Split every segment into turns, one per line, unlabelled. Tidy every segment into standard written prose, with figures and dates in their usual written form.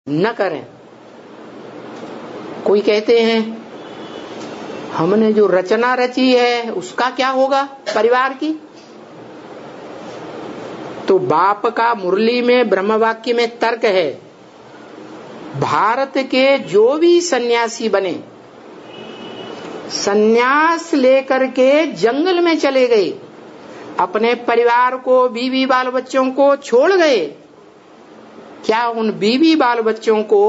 न करें। कोई कहते हैं हमने जो रचना रची है उसका क्या होगा परिवार की। तो बाप का मुरली में ब्रह्म वाक्य में तर्क है, भारत के जो भी सन्यासी बने, सन्यास लेकर के जंगल में चले गए, अपने परिवार को, बीवी बाल बच्चों को छोड़ गए, क्या उन बीवी बाल बच्चों को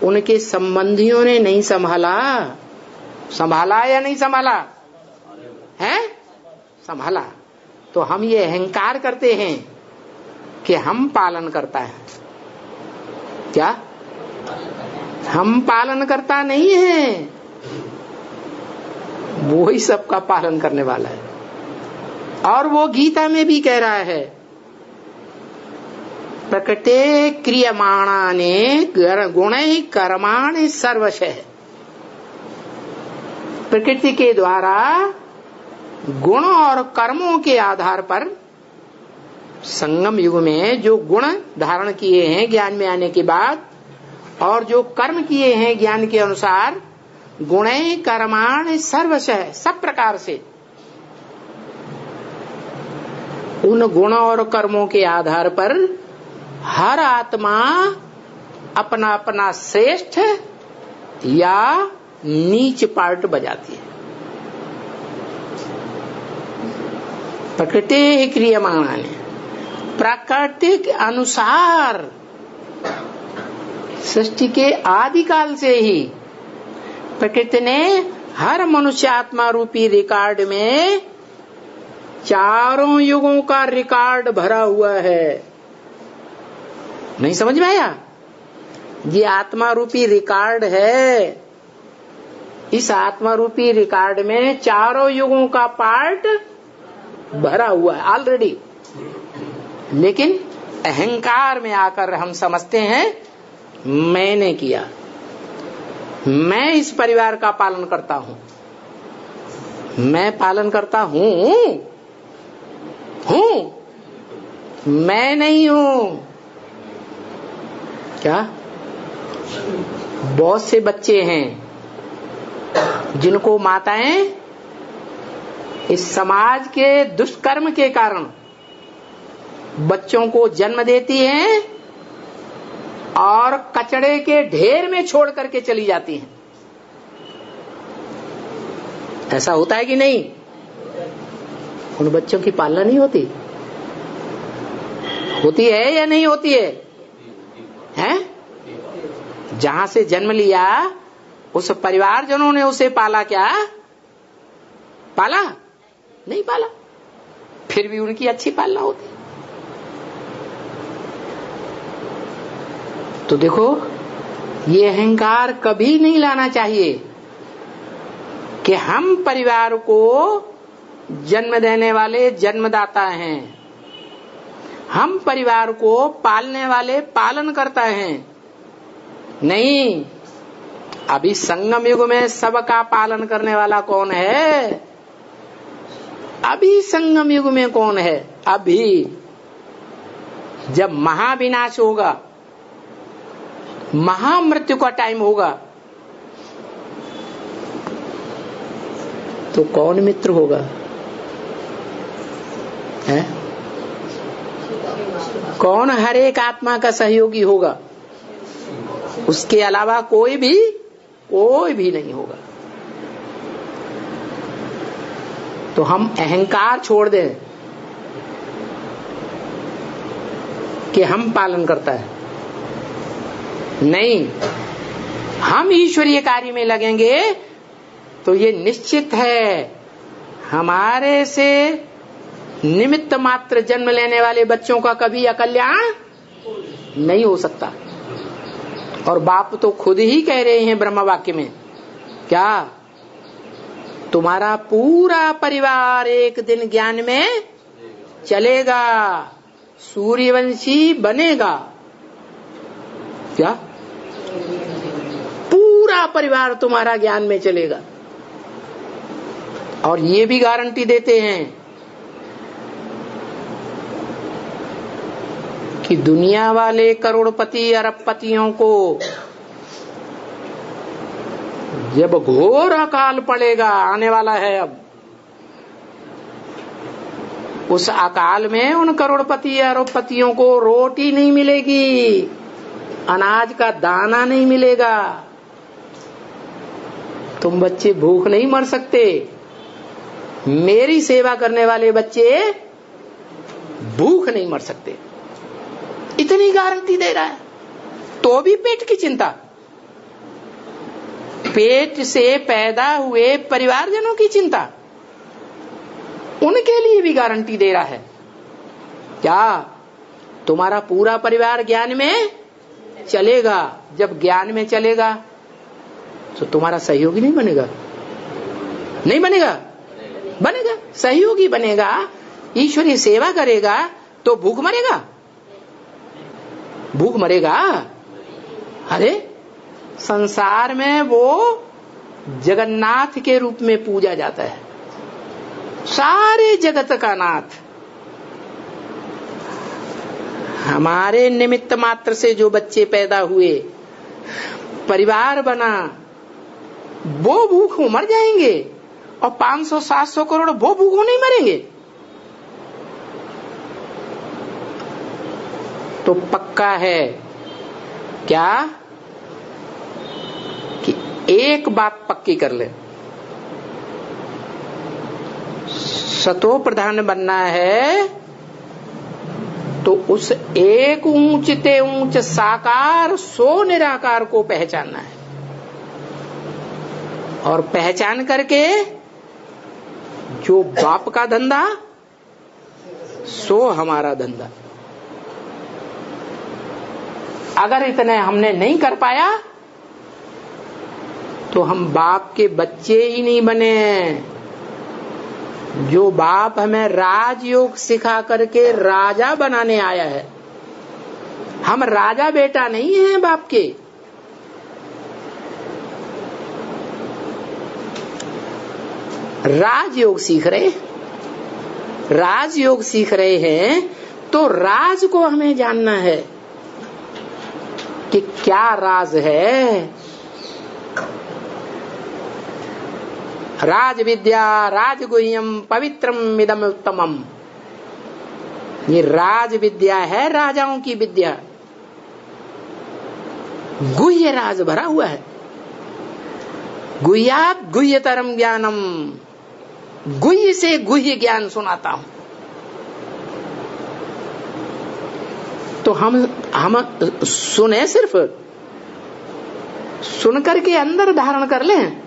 उनके संबंधियों ने नहीं संभाला? संभाला या नहीं संभाला है? संभाला। तो हम ये अहंकार करते हैं कि हम पालन करता है, क्या हम पालन करता नहीं है, वो ही सबका पालन करने वाला है। और वो गीता में भी कह रहा है, प्रकृते क्रियमाणाने गुणैः कर्माणि सर्वशः। प्रकृति के द्वारा गुण और कर्मों के आधार पर संगम युग में जो गुण धारण किए हैं ज्ञान में आने के बाद, और जो कर्म किए हैं ज्ञान के अनुसार, गुणैः कर्माणि सर्वशः, सब प्रकार से उन गुण और कर्मों के आधार पर हर आत्मा अपना अपना श्रेष्ठ या नीच पार्ट बजाती है। प्रकृति क्रियमाणानि, प्रकृति के अनुसार सृष्टि के आदिकाल से ही प्रकृति ने हर मनुष्य आत्मा रूपी रिकॉर्ड में चारों युगों का रिकॉर्ड भरा हुआ है। नहीं समझ में आया? ये आत्मा रूपी रिकॉर्ड है। इस आत्मा रूपी रिकॉर्ड में चारों युगों का पार्ट भरा हुआ है ऑलरेडी। लेकिन अहंकार में आकर हम समझते हैं मैंने किया, मैं इस परिवार का पालन करता हूं, मैं पालन करता हूं, मैं नहीं हूं। क्या? बहुत से बच्चे हैं जिनको माताएं इस समाज के दुष्कर्म के कारण बच्चों को जन्म देती हैं और कचड़े के ढेर में छोड़ करके चली जाती हैं। ऐसा होता है कि नहीं? उन बच्चों की पालना नहीं होती? होती है या नहीं होती है? हैं? जहां से जन्म लिया उस परिवारजनों ने उसे पाला क्या? पाला? नहीं पाला। फिर भी उनकी अच्छी पालना होती। तो देखो, ये अहंकार कभी नहीं लाना चाहिए कि हम परिवार को जन्म देने वाले जन्मदाता हैं, हम परिवार को पालने वाले पालन करता हैं। नहीं, अभी संगम युग में सबका पालन करने वाला कौन है? अभी संगम युग में कौन है? अभी जब महाविनाश होगा, महामृत्यु का टाइम होगा, तो कौन मित्र होगा? है? कौन हर एक आत्मा का सहयोगी होगा? उसके अलावा कोई भी नहीं होगा। तो हम अहंकार छोड़ दें कि हम पालन करता है। नहीं, हम ईश्वरीय कार्य में लगेंगे तो ये निश्चित है हमारे से निमित्त मात्र जन्म लेने वाले बच्चों का कभी अकल्याण नहीं हो सकता। और बाप तो खुद ही कह रहे हैं ब्रह्म वाक्य में, क्या? तुम्हारा पूरा परिवार एक दिन ज्ञान में चलेगा, सूर्यवंशी बनेगा। क्या? पूरा परिवार तुम्हारा ज्ञान में चलेगा। और ये भी गारंटी देते हैं कि दुनिया वाले करोड़पति अरबपतियों को जब घोर अकाल पड़ेगा, आने वाला है अब, उस अकाल में उन करोड़पति अरबपतियों को रोटी नहीं मिलेगी, अनाज का दाना नहीं मिलेगा। तुम बच्चे भूख नहीं मर सकते, मेरी सेवा करने वाले बच्चे भूख नहीं मर सकते, इतनी गारंटी दे रहा है। तो भी पेट की चिंता, पेट से पैदा हुए परिवारजनों की चिंता, उनके लिए भी गारंटी दे रहा है। क्या तुम्हारा पूरा परिवार ज्ञान में चलेगा? जब ज्ञान में चलेगा तो तुम्हारा सहयोगी नहीं बनेगा? नहीं बनेगा? बनेगा, सहयोगी बनेगा, ईश्वरीय सेवा करेगा तो भूख मरेगा? भूख मरेगा? अरे संसार में वो जगन्नाथ के रूप में पूजा जाता है, सारे जगत का नाथ। हमारे निमित्त मात्र से जो बच्चे पैदा हुए, परिवार बना, वो भूखों मर जाएंगे, और 500-700 करोड़ वो भूखों नहीं मरेंगे। तो पक्का है क्या कि एक बात पक्की कर ले, सतो प्रधान बनना है तो उस एक ऊंचते ऊंच साकार सो निराकार को पहचानना है, और पहचान करके जो बाप का धंधा सो हमारा धंधा। अगर इतने हमने नहीं कर पाया तो हम बाप के बच्चे ही नहीं बने। जो बाप हमें राजयोग सिखा करके राजा बनाने आया है, हम राजा बेटा नहीं हैं बाप के। राजयोग सीख रहे, राजयोग सीख रहे हैं तो राज को हमें जानना है कि क्या राज है। राज विद्या राजगुह्यम पवित्रम इदम उत्तमम, ये राज विद्या है, राजाओं की विद्या। गुह्य राज भरा हुआ है, गुह्यात गुह्यतरम ज्ञानम, गुह्य से गुह्य ज्ञान सुनाता हूं। तो हम सुने, सिर्फ सुन करके अंदर धारण कर लें।